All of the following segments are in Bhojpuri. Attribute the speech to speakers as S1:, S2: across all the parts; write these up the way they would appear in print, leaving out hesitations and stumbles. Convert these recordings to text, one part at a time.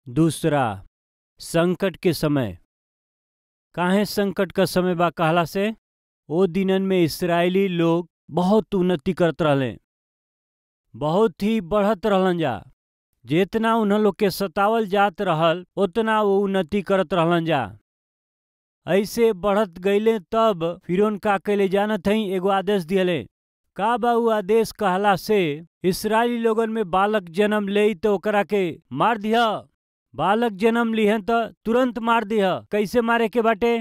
S1: दूसरा, संकट के समय। काहे संकट का समय बा कहला से ओ दिनन में इस्राएली लोग बहुत उन्नति करत रहले, बहुत ही बढ़त रहलन जा। जितना उन्हें लोग के सतावल जात रहल उतना वो उन्नति करत रहलन जा। ऐसे बढ़त गईले तब फिरौन का कैले जानत हई, एगो आदेश दियले। का बा उ आदेश कहला से इस्राएली लोगन में बालक जन्म ले तो ओकरा के मार दिया। बालक जन्म लिहन तो तुरंत मार दिया। कैसे मारे के बाटे?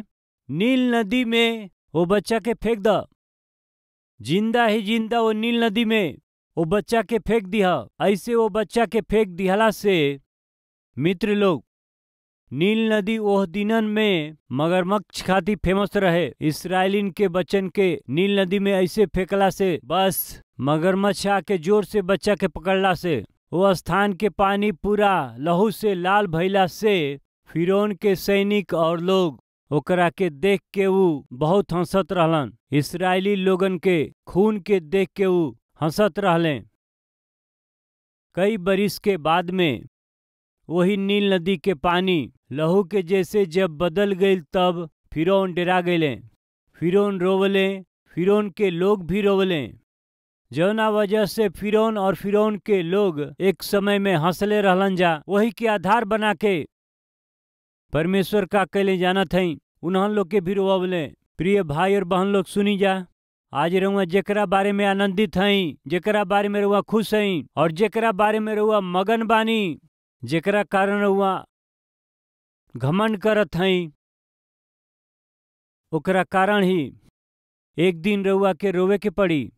S1: नील नदी में वो बच्चा के फेंक द। जिंदा ही जिंदा वो नील नदी में वो बच्चा के फेंक दिया। ऐसे वो बच्चा के फेंक दिहला से मित्र लोग, नील नदी ओह दिनन में मगरमच्छ खातिर फेमस रहे। इस्राएलिन के बच्चन के नील नदी में ऐसे फेंकला से बस मगरमच्छ आके जोर से बच्चा के पकड़ला से वो स्थान के पानी पूरा लहू से लाल भइला से फिरौन के सैनिक और लोग ओकरा के देख के ऊ बहुत हंसत रहलन। इस्राएली लोगन के खून के देख के ऊ हंसत रहले। कई बरिस के बाद में वही नील नदी के पानी लहू के जैसे जब बदल गई तब फिरौन डरा गए। फिरौन रोवले, फिरौन के लोग भी रोवले। जौना वजह से फिरौन और फिरौन के लोग एक समय में हंसले रहलन जा। वही के आधार बना के परमेश्वर का कैले जानत हई, उन्हन लोग के भी रोवले। प्रिय भाई और बहन लोग सुनी जा, आज रउआ जेकरा बारे में आनंदित हई, जेकरा बारे में रउआ खुश हई और जेकरा बारे में रउआ मगन बानी, जेकरा कारण रउआ घमंड करत हई, ओकरा कारण ही एक दिन रउआ के रोवे के पड़ी।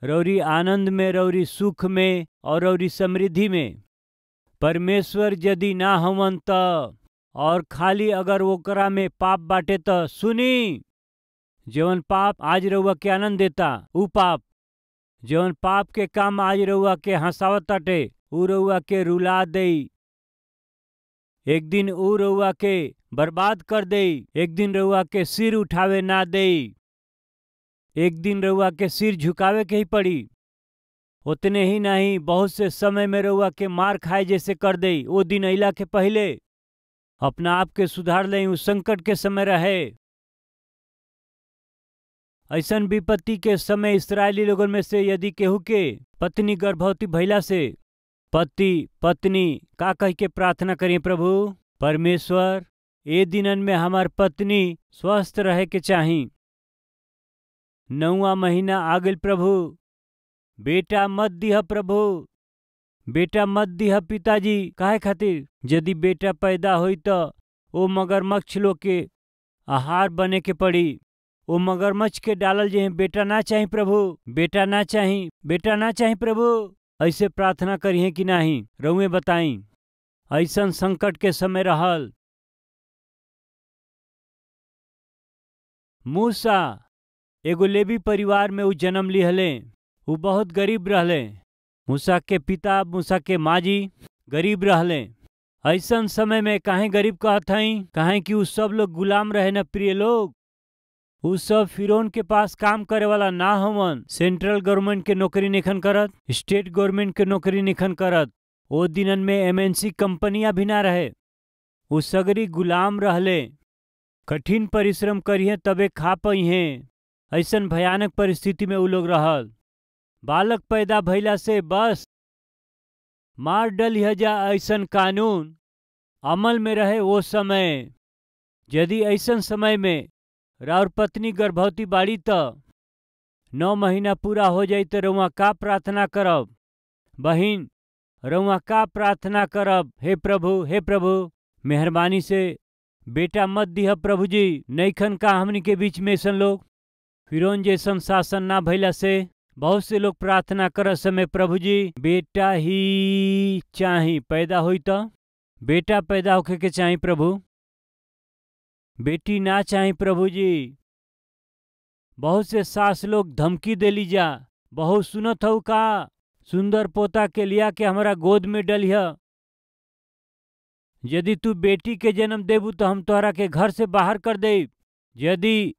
S1: रौरी आनंद में, रौरी सुख में और रौरी समृद्धि में परमेश्वर यदि ना हवन त और खाली अगर ओकरा में पाप बाटे त सुनी, जवन पाप आज रउआ के आनंद देता ऊ पाप, जवन पाप के काम आज रउआ के हंसावत ताटे ऊ रउआ के रुला देई। एक दिन ऊ रउआ के बर्बाद कर देई। एक दिन रउआ के सिर उठावे ना देई। एक दिन रउआ के सिर झुकावे के ही पड़ी। उतने ही नहीं, बहुत से समय में रउआ के मार खाए जैसे कर देई। वो दिन अइला के पहले अपना आप के सुधार लें। उस संकट के समय रहे। ऐसन विपत्ति के समय इस्राएली लोगन में से यदि केहू के पत्नी गर्भवती भइला से पति पत्नी का कह के प्रार्थना करिए, प्रभु परमेश्वर ए दिनन में हमार पत्नी स्वस्थ रहे के चाही। 9वां महीना आ गइल प्रभु, बेटा मत दिह प्रभु, बेटा मत दिह पिताजी। काहे खातिर? यदि बेटा पैदा होई तो वो मगरमच्छ लोग के आहार बने के पड़ी। वो मगरमच्छ के डालल जे बेटा ना चाही प्रभु, बेटा ना चाही, बेटा ना चाही प्रभु। ऐसे प्रार्थना करिए कि नहीं? रउए बताई। ऐसन संकट के समय रहल। मूसा एगो लेवी परिवार में ऊ जन्म लिहले। ऊ बहुत गरीब रहले। मूसा के पिता, मूसा के माजी गरीब रहले। ऐसन समय में काहे गरीब कहत हई? काहे कि ऊ सब लोग गुलाम रहे न प्रिय लोग। ऊ सब फिरौन के पास काम करे वाला ना हवन। सेंट्रल गवर्नमेंट के नौकरी निखन करत, स्टेट गवर्नमेंट के नौकरी निखन करत। ओ दिनन में एमएनसी कंपनियां भी ना रहे। ऊ सगरी गुलाम रहले। कठिन परिश्रम करिए तबे खा पइहे। ऐसन भयानक परिस्थिति में ऊ लोग रहल। बालक पैदा भइला से बस मार डलिह जा, ऐसन कानून अमल में रहे वो समय। यदि ऐसन समय में राउर पत्नी गर्भवती बाड़ी त 9 महीना पूरा हो जाई तो रउआ का प्रार्थना करब? बहिन, रउआ का प्रार्थना करब? हे प्रभु, हे प्रभु मेहरबानी से बेटा मत दिह प्रभु जी। नैखन का हमनी के बीच में ऐसन लोग? फिरौन जैसन शासन ना भइला से बहुत से लोग प्रार्थना कर समय, प्रभु जी बेटा ही चाही, पैदा होई तो बेटा पैदा होके के चाही प्रभु, बेटी ना चाही प्रभु जी। बहुत से सास लोग धमकी देली जा, बहुत सुनत हऊ का? सुंदर पोता के लिया के हमारा गोद में डलिह। यदि तू बेटी के जन्म देबू तो हम तोहरा के घर से बाहर कर देब। यदि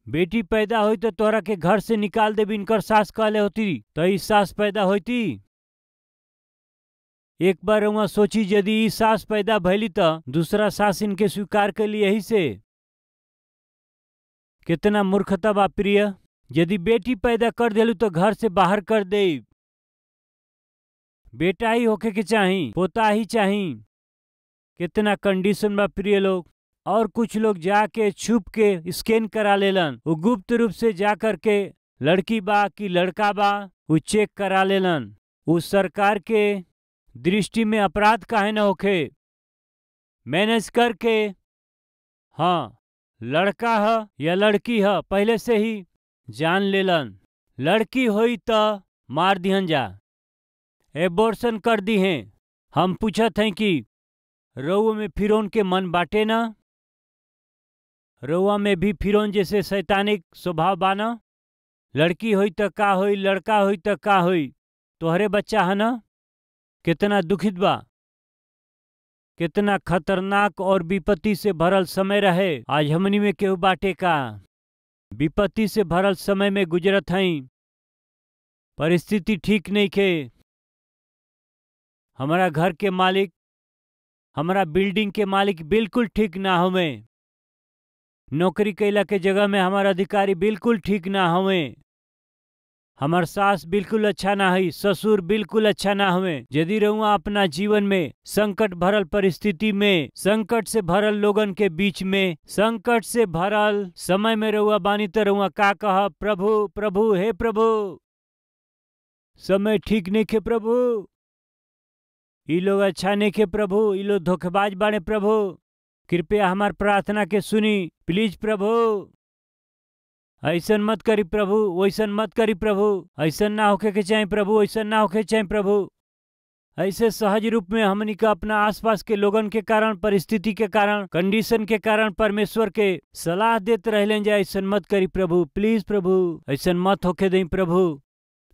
S1: बेटी पैदा हुई तो तोहरा के घर से निकाल देब। इनकर सास कहले होती तो ई सास पैदा होती। एक बार रउआ सोची यदि ई सास पैदा भैली तो दूसरा सास इनके स्वीकार कर ली। यही से कितना मूर्खता बा प्रिय। यदि बेटी पैदा कर देलू तो घर से बाहर कर दे। बेटा ही होके के चाही, पोता ही चाही। कितना कंडीशन बा प्रिय लोग। और कुछ लोग जाके छुप के स्कैन करा लेलन। वो गुप्त रूप से जा करके लड़की बा कि लड़का बा वो चेक करा लेलन। उस सरकार के दृष्टि में अपराध काहे न होखे। मैनेज करके हाँ लड़का है या लड़की है पहले से ही जान लेलन। लड़की होई तो मार दिहन जा, एबॉर्शन कर दी हैं। हम पूछत हैं कि रउआ में फिरौन के मन बाटे ना? रउआ में भी फिरौन जैसे शैतानिक स्वभाव बाना? लड़की होई तो का होई, लड़का होई तो का होई, तोहरे बच्चा है ना। कितना दुखित बा। कितना खतरनाक और विपत्ति से भरल समय रहे। आज हमनी में केहू बाटे का विपत्ति से भरल समय में गुजरत हई। परिस्थिति ठीक नहीं के। हमारा घर के मालिक, हमारा बिल्डिंग के मालिक बिल्कुल ठीक ना होवे। नौकरी कैला के जगह में हमारा अधिकारी बिल्कुल ठीक ना होवे। हमार सास बिल्कुल अच्छा ना है, ससुर बिल्कुल अच्छा ना हुए। यदि रउआ अपना जीवन में संकट भरल परिस्थिति में, संकट से भरल लोगन के बीच में, संकट से भरल समय में रउआ बानी तो रउआ का कह, प्रभु प्रभु हे प्रभु समय ठीक नहीं खे प्रभु, ई लोग अच्छा नहीं खे प्रभु, ई लोग धोखेबाज बाड़े प्रभु, कृपया हमार प्रार्थना के सुनी प्लीज प्रभु। ऐसन मत करी प्रभु, वैसन मत करी प्रभु, ऐसन ना होके के चाहे प्रभु, ऐसन ना होके चाहे प्रभु। ऐसे सहज रूप में हमनी का अपना आसपास के लोगन के कारण, परिस्थिति के कारण, कंडीशन के कारण परमेश्वर के सलाह देते रहले जाए ऐसन मत करी प्रभु, प्लीज प्रभु ऐसन मत होके दें प्रभु,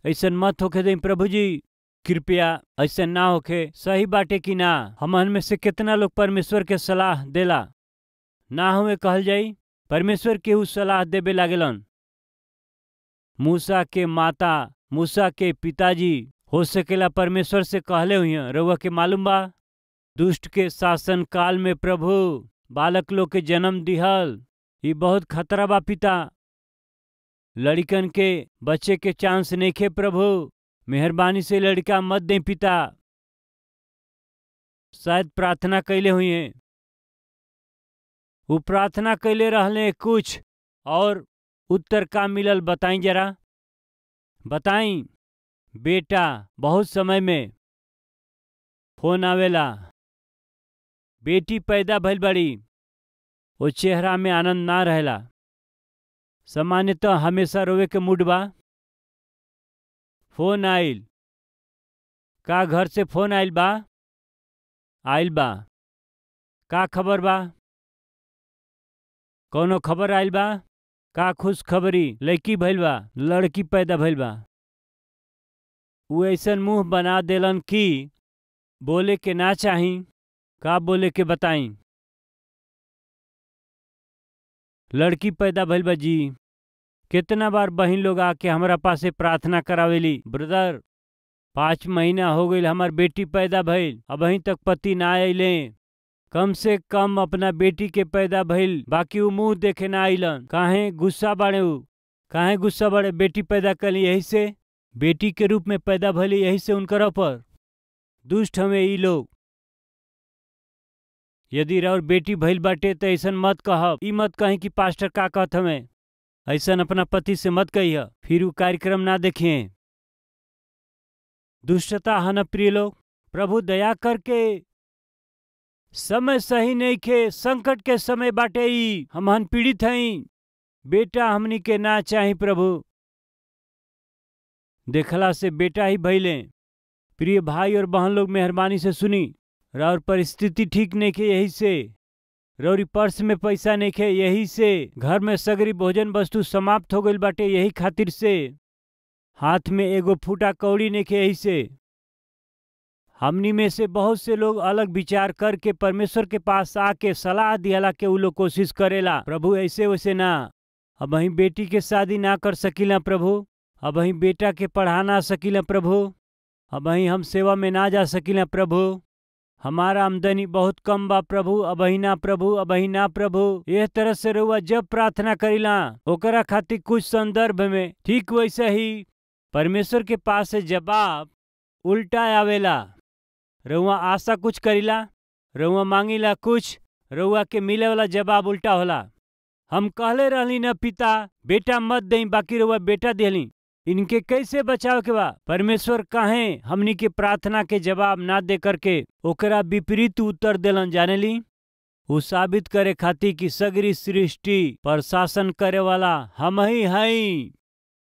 S1: ऐसन मत होके दें प्रभु जी, कृपया ऐसा ना होके। सही बाटे कि ना? हमन में से कितना लोग परमेश्वर के सलाह देला ना हुए कहल जाई। परमेश्वर के उ सलाह देवे लागेलन। मूसा के माता, मूसा के पिताजी हो सकेला परमेश्वर से कहले हुई। रउआ के मालूम बा दुष्ट के शासन काल में प्रभु बालक लोग के जन्म दिहल, ये बहुत खतरा बा पिता। लड़कन के बच्चे के चांस नहीं खे प्रभु, मेहरबानी से लड़का मत दें पिता। शायद प्रार्थना कैले हुई हैं, वो प्रार्थना कैले रहले कुछ और उत्तर का मिलल बताई जरा, बताई। बेटा बहुत समय में फोन आवेला, बेटी पैदा भइल बड़ी, वो चेहरा में आनंद ना रहेला। सामान्यतः हमेशा रोवे के मूड बा। फोन आइल, का घर से फोन आइल बा? आइल बा, का खबर बा? कौनो खबर आइल बा? का खुश खबरी, लड़की भइल बा, लड़की पैदा भइल बा। वो ऐसन मुंह बना देलन कि बोले के ना चाही, का बोले के बताई। लड़की पैदा भइल बा जी। कितना बार बहन लोग आके हमारा पासे प्रार्थना करावेली, ब्रदर 5 महीना हो गई हमार बेटी पैदा भइल, अब अहीं तक पति ना अइले। कम से कम अपना बेटी के पैदा भइल, बाकी वो मुंह देखे ना आइलन। काहे गुस्सा बाड़े? काहे गुस्सा बाड़े? बेटी पैदा कली यही से, बेटी के रूप में पैदा भइली यही से उनकर पर दुष्ट हमें ई लोग। यदि और बेटी भइल बाटे तो ऐसन मत कहब, ई मत कहीं कि पास्टर का कहत हमें, ऐसन अपना पति से मत कहिए, फिर वो कार्यक्रम ना देखें। दुष्टता है न प्रिय लोग। प्रभु दया करके समय सही नहीं खे, संकट के समय बाटे ई, हमहन पीड़ित हई, बेटा हमनी के ना चाही प्रभु। देखला से बेटा ही भइले। प्रिय भाई और बहन लोग मेहरबानी से सुनी, और परिस्थिति ठीक नहीं खे यही से, रौरी पर्स में पैसा नहीं खे यही से, घर में सगरी भोजन वस्तु समाप्त हो गई बाटे यही खातिर से, हाथ में एगो फूटा कौड़ी नहीं खे यही से। हमनी में से बहुत से लोग अलग विचार करके परमेश्वर के पास आके सलाह दियाला के उ लोग कोशिश करेला, प्रभु ऐसे वैसे ना, अब वहीं बेटी के शादी ना कर सकीला प्रभु, अब वहीं बेटा के पढ़ा ना सकीला प्रभु, अबही हम सेवा में ना जा सकिला प्रभु, हमारा आमदनी बहुत कम बा प्रभु, अबही ना प्रभु, अबही ना प्रभु। यह तरह से रउआ जब प्रार्थना करीला ओकरा खातिर कुछ संदर्भ में ठीक वैसे ही परमेश्वर के पास से जवाब उल्टा आवेला। रउआ आशा कुछ करीला, रउआ मांगीला कुछ, रउआ के मिले वाला जवाब उल्टा होला। हम कहले रहली न पिता बेटा मत दें, बाकी रउआ बेटा देली। इनके कैसे बचाव के बा? परमेश्वर काहे हमनी के प्रार्थना के जवाब ना दे करके ओकरा विपरीत उत्तर देलन जाने ली? वो साबित करे खातिर कि सगरी सृष्टि पर शासन करे वाला हम ही हई।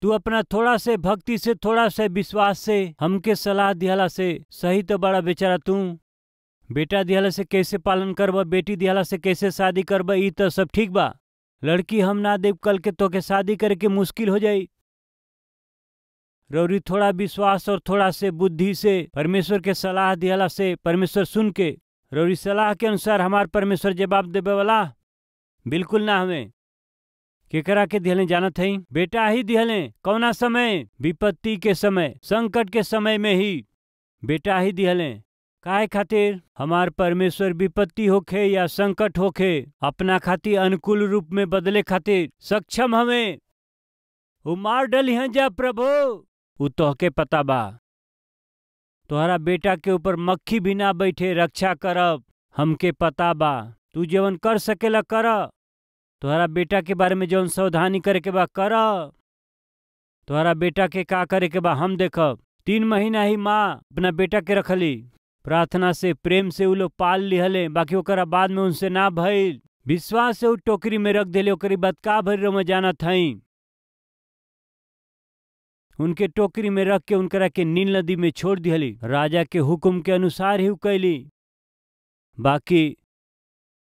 S1: तू अपना थोड़ा से भक्ति से, थोड़ा से विश्वास से हमके सलाह दिहला से सही तो बड़ा बेचारा तू। बेटा दिहला से कैसे पालन करब, बेटी दिहला से कैसे शादी करब, ई तो सब ठीक बा। लड़की हम ना देव कल के तो के शादी करे के मुश्किल हो जाई। रौरी थोड़ा विश्वास और थोड़ा से बुद्धि से परमेश्वर के सलाह दिहला से परमेश्वर सुन के रौरी सलाह के अनुसार हमार परमेश्वर जवाब देवे वाला बिल्कुल ना हमें। केकरा के दिहले जानत हई? बेटा ही दिहले। कौना समय? विपत्ति के समय, संकट के समय में ही बेटा ही दिहले। काहे खातिर? हमार परमेश्वर विपत्ति होखे या संकट होखे अपना खातिर अनुकूल रूप में बदले खातिर सक्षम हमें। वो मार डली हैं जा प्रभु, वो तोहके पता बा। तोहरा बेटा के ऊपर मक्खी भी ना बैठे, रक्षा करब हमके पता बा। तू जवन कर सकेला कर। तोहरा बेटा के बारे में जवन सावधानी करे के बा कर। तोहरा बेटा के का करे के बा हम देखब। 3 महीना ही माँ अपना बेटा के रखली, प्रार्थना से प्रेम से उ लोग पाल लिहले, बाकी ओकरा बाद में उनसे ना भइल। विश्वास से उ टोकरी में रख देले। ओकरी बाद का भइल में जानत हई? उनके टोकरी में रख के उनकरा के नील नदी में छोड़ दिहली। राजा के हुक्म के अनुसार ही कैली। बाकी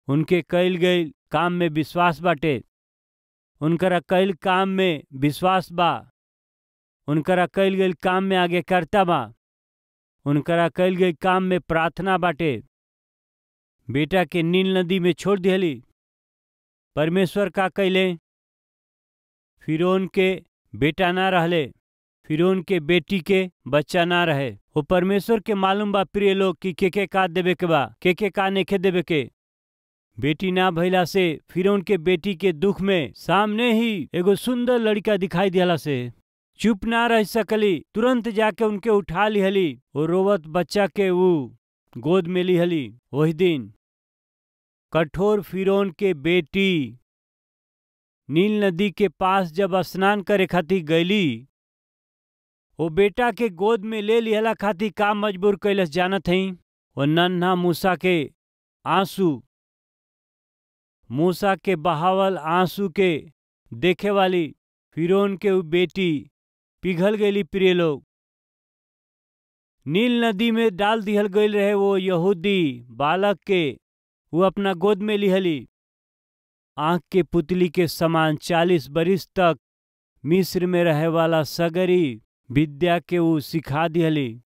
S1: उनके कैल गई काम में विश्वास बाटे। उनकरा कैल काम में विश्वास बा। उनकरा कैल गई काम में आगे करता बा। उनकरा कैल गई काम में प्रार्थना बाटे। बेटा के नील नदी में छोड़ दिहली। परमेश्वर का कैले? फिरौन के बेटा ना रहले, फिरौन के बेटी के बच्चा ना रहे। वो परमेश्वर के मालूम बा प्रिय लोग कि के का देवे के बा, के का नेखे देवे के। बेटी ना भइला से फिरौन के बेटी के दुख में सामने ही एगो सुंदर लड़का दिखाई दिला से चुप ना रह सकली। तुरंत जाके उनके उठा लिहली। वो रोवत बच्चा के वो गोद में लिहली। वही दिन कठोर फिरौन के बेटी नील नदी के पास जब स्नान करे खातिर गईली, वो बेटा के गोद में ले लिहला खातिर का मजबूर कैलस जानत हई? वो नन्हा मूसा के आंसू, मूसा के बहावल आंसू के देखे वाली फिरौन के वो बेटी पिघल गई। प्रिय लोग, नील नदी में डाल दिहल गई रहे वो यहूदी बालक के। वो अपना गोद में लिहली। आंख के पुतली के समान 40 बरिस तक मिस्र में रहे वाला सगरी विद्या के वो सिखा दिहली।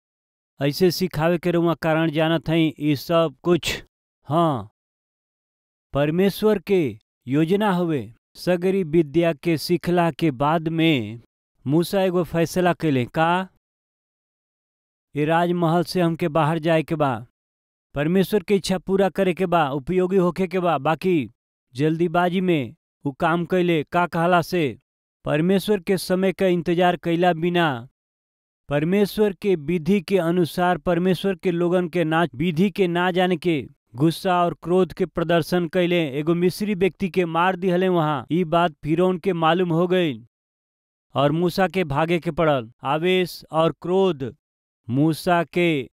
S1: ऐसे सिखावे के रुआ कारण जानत हई? ये सब कुछ हाँ परमेश्वर के योजना हुए। सगरी विद्या के सिखला के बाद में मूसा एगो फैसला कैले का ये राजमहल से हमके बाहर जाए के बा, परमेश्वर के इच्छा पूरा करे के बा, उपयोगी होके के बा। बाकी जल्दीबाजी में वो काम कैले का कहला से परमेश्वर के समय का इंतजार कैला बिना, परमेश्वर के विधि के अनुसार परमेश्वर के लोगन के ना विधि के ना जाने के गुस्सा और क्रोध के प्रदर्शन कैले एगो मिस्री व्यक्ति के मार दिहले। वहां ये बात फिरौन के मालूम हो गई और मूसा के भागे के पड़ल। आवेश और क्रोध मूसा के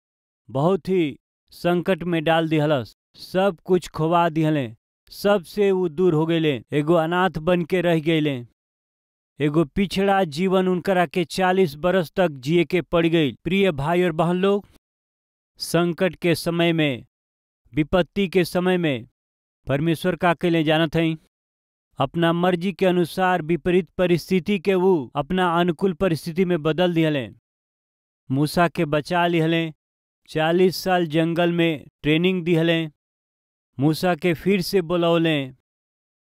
S1: बहुत ही संकट में डाल दिहलस। सब कुछ खोवा दिहले, सबसे वो दूर हो गए। एगो अनाथ बन के रह गए। एगो पिछड़ा जीवन उनकरा के 40 बरस तक जिए के पड़ गई। प्रिय भाई और बहन लोग, संकट के समय में, विपत्ति के समय में परमेश्वर का अकेले जानत हई? अपना मर्जी के अनुसार विपरीत परिस्थिति के वो अपना अनुकूल परिस्थिति में बदल दिहले। मूसा के बचा लिहले। 40 साल जंगल में ट्रेनिंग दिहले। मूसा के फिर से बुलौले।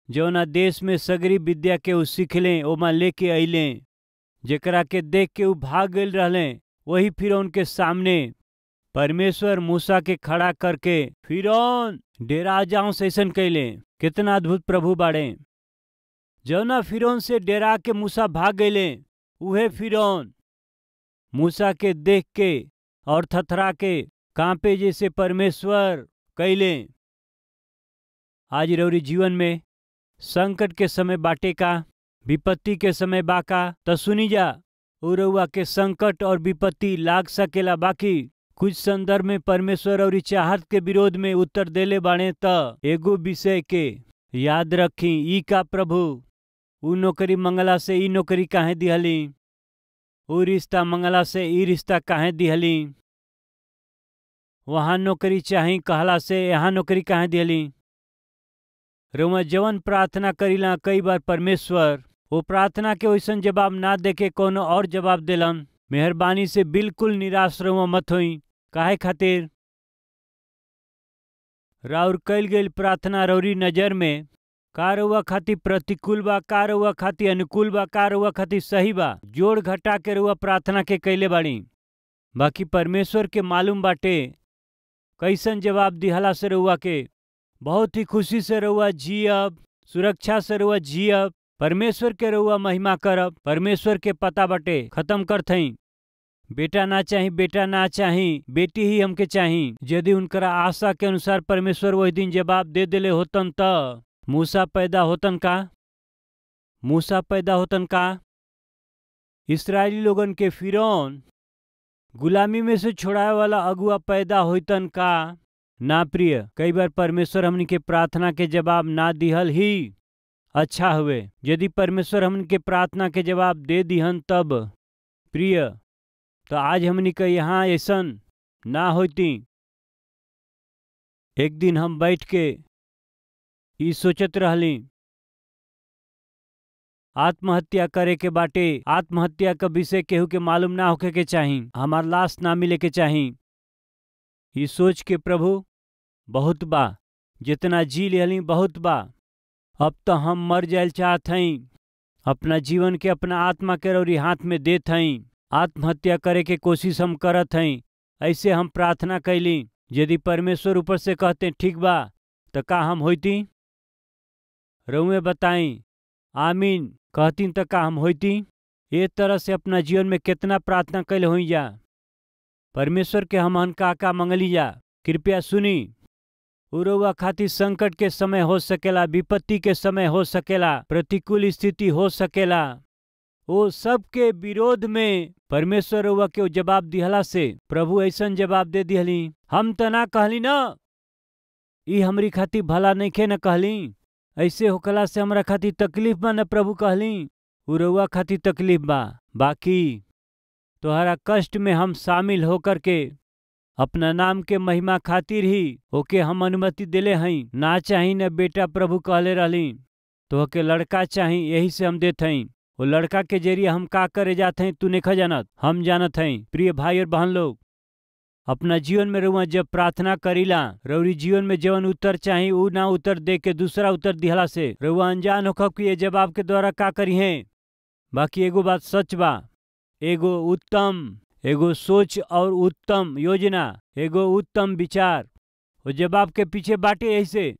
S1: जौना देश में सगरी विद्या के वो सीखले ओमा लेके अइले। जेकरा के देख के वो भाग गए रहले वही फिरौन के सामने परमेश्वर मूसा के खड़ा करके फिरौन डेरा जाऊं से ऐसन कैले। कितना अद्भुत प्रभु बाड़े। जौना फिरौन से डेरा के मूसा भाग गए, उहे फिरौन मूसा के देख के और थथरा के कांपे जैसे परमेश्वर कैले। आज रौरी जीवन में संकट के समय बाटे का, विपत्ति के समय बाका तो सुनी जा। उरवा के संकट और विपत्ति लाग सकेला, बाकी कुछ संदर्भ में परमेश्वर और चाहत के विरोध में उत्तर देले बाणे। त एगो विषय के याद रखी, ई का प्रभु ऊ नौकरी मंगला से ई नौकरी काहे दिहली, ऊ रिश्ता मंगला से ई रिश्ता काहे दिहली, वहाँ नौकरी चाही कहला से यहाँ नौकरी काहे दिहली। रउआ जवन प्रार्थना करीला, कई बार परमेश्वर वो प्रार्थना के वैसन जवाब ना देके कोनो और जवाब देलन। मेहरबानी से बिल्कुल निराश रउआ मत होई। काहे खातिर राउर कैल गईल प्रार्थना रौरी नजर में का रउआ खातिर प्रतिकूल बा, का रउआ खातिर अनुकूल बा, का रउआ खातिर सही बा, जोड़ घटा के रउआ प्रार्थना के कैले बाड़ी। बाकी परमेश्वर के मालूम बाटे कैसन जवाब दिहला से रउआ के बहुत ही खुशी से रउआ जियब, सुरक्षा से रउआ जियब, परमेश्वर के रउआ महिमा करब। परमेश्वर के पता बाटे खत्म कर थई। बेटा ना चाही, बेटा ना चाही, बेटी ही हमके चाही। यदि उनकरा आशा के अनुसार परमेश्वर वही दिन जवाब दे देले होतन त मूसा पैदा होतन का? मूसा पैदा होतन का? इस्राएली लोगन के फिरौन गुलामी में से छुड़ाए वाला अगुआ पैदा होतन का? ना प्रिय, कई बार परमेश्वर हमनी के प्रार्थना के जवाब ना दिहल ही अच्छा हुए। यदि परमेश्वर हमनी के प्रार्थना के जवाब दे दिहन तब प्रिय तो आज हमनी के यहाँ ऐसन ना होती। एक दिन हम बैठ के ई सोचत रहली, आत्महत्या करे के बाटे। आत्महत्या का विषय केहू के मालूम ना होके के चाही, हमार लाश ना मिले के चाही। ई सोच के प्रभु बहुत बा, जितना जी लेली बहुत बा। अब तो हम मर जायल चाहत हई, अपना जीवन के अपना आत्मा के रौरी हाथ में देत हई। आत्महत्या करे के कोशिश हम करत हई। ऐसे हम प्रार्थना कैली, यदि परमेश्वर ऊपर से कहते ठीक बा तो का हम होती? रउए बताई, आमीन कहतीन तो का हम होती? ये तरह से अपना जीवन में कितना प्रार्थना कैले हुई जा। परमेश्वर के हमन का मंगली जा। कृपया सुनी, उरवा खातिर संकट के समय हो सकेला, विपत्ति के समय हो सकेला, प्रतिकूल स्थिति हो सकेला। वो सब के विरोध में परमेश्वर रउआ के जवाब दिहला से प्रभु ऐसन जवाब दे दिहली। हम त ना कहली ना ई हमरी खातिर भला नइखे न कहली, ऐसे होकला से हमरा खातिर तकलीफ बा न प्रभु कहली। उ रउआ खातिर तकलीफ बा, बाकी तोहरा कष्ट में हम शामिल होकर के अपना नाम के महिमा खातिर ही ओके हम अनुमति देले हई। ना चाही न बेटा प्रभु कहले रहली, तो के लड़का चाही, यही से हम देत हई। वो लड़का के जरिए हम का करे जाते हैं तू नहीं जानत, हम जानत हई। प्रिय भाई और बहन लोग, अपना जीवन में रउआ जब प्रार्थना करीला, रउरी जीवन में जवन उत्तर चाही ऊ ना उत्तर दे के दूसरा उत्तर दिहला से रउआ अनजान होखब कि ये जवाब के द्वारा का करी है। बाकी एगो बात सच बा, एगो उत्तम एगो सोच और उत्तम योजना, एगो उत्तम विचार वो जवाब के पीछे बाटे। ऐसे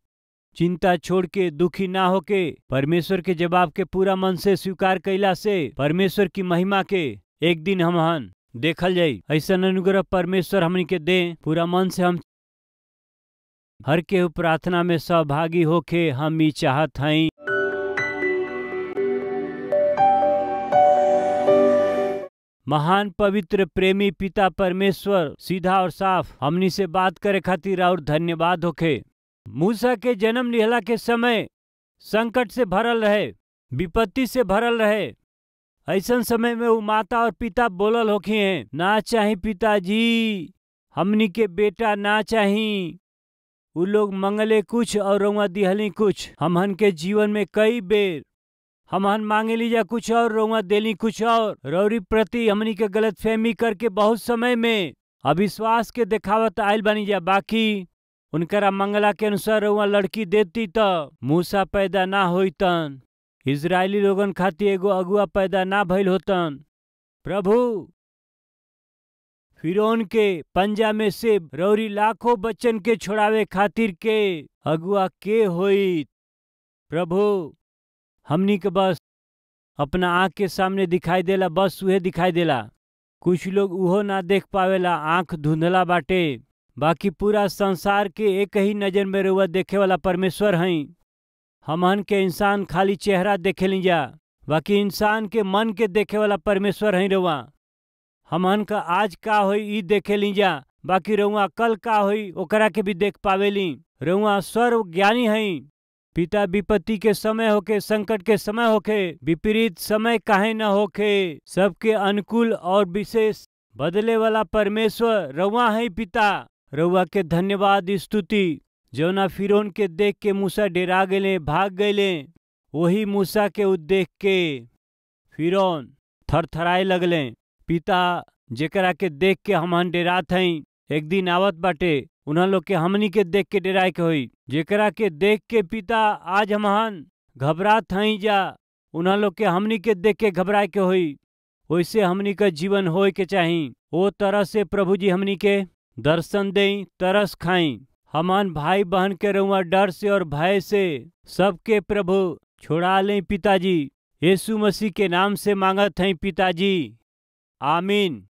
S1: चिंता छोड़ के, दुखी ना होके परमेश्वर के जवाब के पूरा मन से स्वीकार कैला से परमेश्वर की महिमा के एक दिन हम देखल जाई। ऐसा अनुग्रह परमेश्वर हमनी के दे। पूरा मन से हम हर के प्रार्थना में सहभागी होके हम ई चाहत हई। महान पवित्र प्रेमी पिता परमेश्वर सीधा और साफ हमनी से बात करे खातिर और धन्यवाद होखे। मूसा के जन्म लिहला के समय संकट से भरल रहे, विपत्ति से भरल रहे। ऐसन समय में वो माता और पिता बोलल होखी हैं, ना चाही पिताजी, हमनी के बेटा ना चाही। वो लोग मंगले कुछ और रउआ दिहली कुछ। हमहन के जीवन में कई बेर हमहन मांगे लीजा कुछ और रउआ देली कुछ और। रौरी प्रति हमनी के गलतफहमी करके बहुत समय में अविश्वास के देखावत आयल बनी जा। बाकी उनकरा मंगला के अनुसार रउआ लड़की देती त मूसा पैदा ना होइतन, इजरायली लोगन खातिर एगो अगुआ पैदा ना भइल होतन। प्रभु फिरौन के पंजा में से रौरी लाखों बच्चन के छोड़ावे खातिर के अगुआ के होई। प्रभु हमनी के बस अपना आँख के सामने दिखाई देला, बस उहे दिखाई देला। कुछ लोग उहो ना देख पावेला, आँख धुंधला बाटे। बाकी पूरा संसार के एक ही नजर में रउआ देखे वाला परमेश्वर हई। हमन के इंसान खाली चेहरा देखे लीजा, बाकी इंसान के मन के देखे वाला परमेश्वर हई रउआ। हमन का आज का होई ई देखे लीजा, बाकी रउआ कल का होई ओकरा के भी देख पावेली। रउआ सर्व ज्ञानी हई। पिता विपत्ति के समय होके, संकट के समय होके, विपरीत समय काहे न होके, सबके अनुकूल और विशेष बदले वाला परमेश्वर रउआ है। पिता रउआ के धन्यवाद स्तुति। जौना फिरौन के देख के मूसा डेरा गए, भाग गए, वही मूसा के देख के फिरौन थरथराए लगले। पिता जेकरा के देख के हमन डेरात हई, एक दिन आवत बाटे उन्हा लोग के हमनी के देख के डेराए के होई। जेकरा के देख के पिता आज हमन घबरात हई जा, उन्हा लोग के हमनी के देख के घबराए के होई। वैसे हमनी का जीवन होए के चाही। ओ तरह से प्रभु जी हमनी के दर्शन देई, तरस खाई। हमन भाई बहन के रउआ डर से और भय से सबके प्रभु छोड़ा लें पिताजी। यीशु मसीह के नाम से मांगत हैं पिताजी, आमीन।